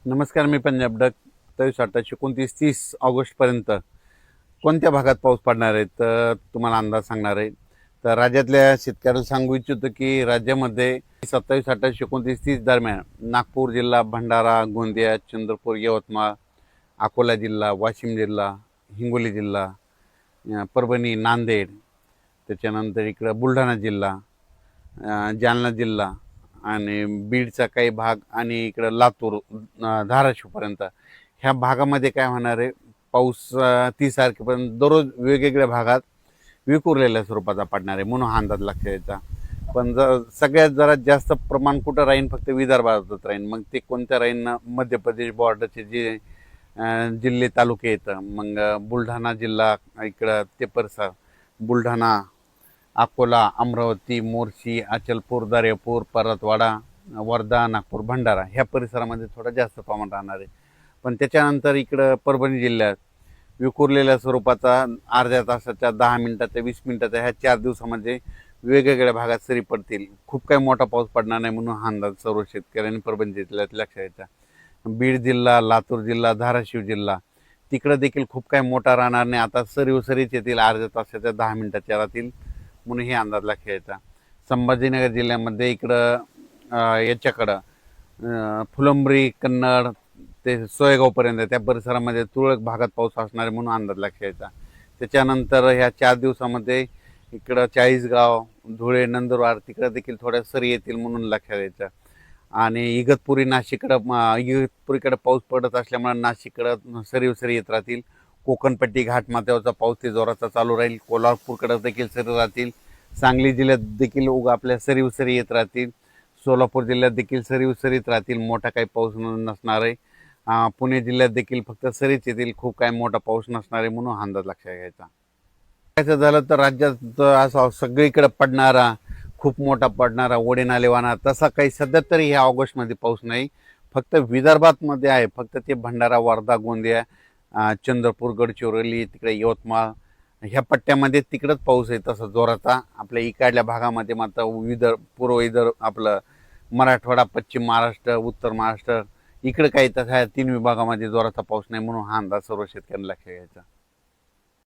नमस्कार, मी पंजाब डक 27-28-29-30 ऑगस्टपर्यंत कोणत्या भागात पाऊस पडणार आहे तर तुम्हाला अंदाज सांगणार आहे. तर राज्यातल्या शेतकऱ्याला सांगू इच्छितो की राज्यामध्ये 27-28-29-30 दरम्यान नागपूर जिल्हा, भंडारा, गोंदिया, चंद्रपूर, यवतमाळ, अकोला जिल्हा, वाशिम जिल्हा, हिंगोली जिल्हा, परभणी, नांदेड, त्याच्यानंतर इकडं बुलढाणा जिल्हा, जालना जिल्हा आणि बीडचा काही भाग आणि इकडं लातूर, धाराशिवपर्यंत ह्या भागामध्ये काय होणार आहे, पाऊस 30 तारखेपर्यंत दररोज वेगवेगळ्या भागात विखुरलेल्या स्वरूपाचा पडणार आहे म्हणून हा अंदाज लक्षात यायचा. पण सगळ्यात जरा जास्त प्रमाण कुठं राहीन, फक्त विदर्भातच राहीन. मग ते कोणत्या राहीन ना, मध्य प्रदेश बॉर्डरचे जे जिल्हे तालुके येतं, मग बुलढाणा जिल्हा इकडं ते परिसर, बुलढाणा, अकोला, अमरावती, मोर्शी, अचलपूर, दर्यापूर, परतवाडा, वर्धा, नागपूर, भंडारा ह्या परिसरामध्ये थोडं जास्त प्रमाण राहणार आहे. पण त्याच्यानंतर इकडं परभणी जिल्ह्यात विखुरलेल्या स्वरूपाचा अर्ध्या तासाच्या, 10 मिनिटाच्या, 20 मिनिटाच्या ह्या 4 दिवसामध्ये वेगवेगळ्या भागात सरी पडतील. खूप काही मोठा पाऊस पडणार नाही म्हणून हा अंदाज सर्व शेतकऱ्यांनी परभणी जिल्ह्यात लक्षात यायचा. बीड जिल्हा, लातूर जिल्हा, धाराशिव जिल्हा तिकडं देखील खूप काही मोठा राहणार नाही. आता सरीच येतील, अर्ध्या तासाच्या, 10 मिनिटाच्या राहतील म्हणून हे अंदाज लक्षात यायचा. संभाजीनगर जिल्ह्यामध्ये इकडं याच्याकडं फुलंब्री, कन्नड ते सोयगावपर्यंत त्या परिसरामध्ये तुरळक भागात पाऊस असणार आहे म्हणून अंदाज लक्षात यायचा. त्याच्यानंतर ह्या 4 दिवसामध्ये इकडं चाळीसगाव, धुळे, नंदुरबार तिकडं देखील थोड्या सरी येतील म्हणून लक्षात यायचं. आणि इगतपुरीकडं पाऊस पडत असल्यामुळे नाशिककडं सरी येत राहतील. कोकणपट्टी, घाटमाथ्यावरचा पाऊस ते जोराचा चालू राहील. कोल्हापूरकडं देखील सरी राहतील. सांगली जिल्ह्यात देखील आपल्या सरी येत राहतील. सोलापूर जिल्ह्यात देखील सरीत राहतील, मोठा काही पाऊस नसणार आहे. पुणे जिल्ह्यात देखील फक्त सरीच येतील, खूप काही मोठा पाऊस नसणार आहे म्हणून हा अंदाज लक्षात घ्यायचा. काय झालं तर राज्यात असा सगळीकडे पडणारा, खूप मोठा पडणारा, ओढे नाले वाहणार तसा काही सध्या तरी ह्या ऑगस्टमध्ये पाऊस नाही. फक्त विदर्भात मध्ये आहे, फक्त ते भंडारा, वर्धा, गोंदिया, चंद्रपूर, गडचिरोली, तिकडे यवतमाळ ह्या पट्ट्यामध्ये तिकडंच पाऊस आहे तसा जोराचा. आपल्या इकडल्या भागामध्ये मात्र पूर्व आपलं मराठवाडा, पश्चिम महाराष्ट्र, उत्तर महाराष्ट्र इकडे काही तसं 3 विभागामध्ये जोराचा पाऊस नाही म्हणून हा अंदाज सर्व शेतकऱ्यांना लक्षात घ्यायचा.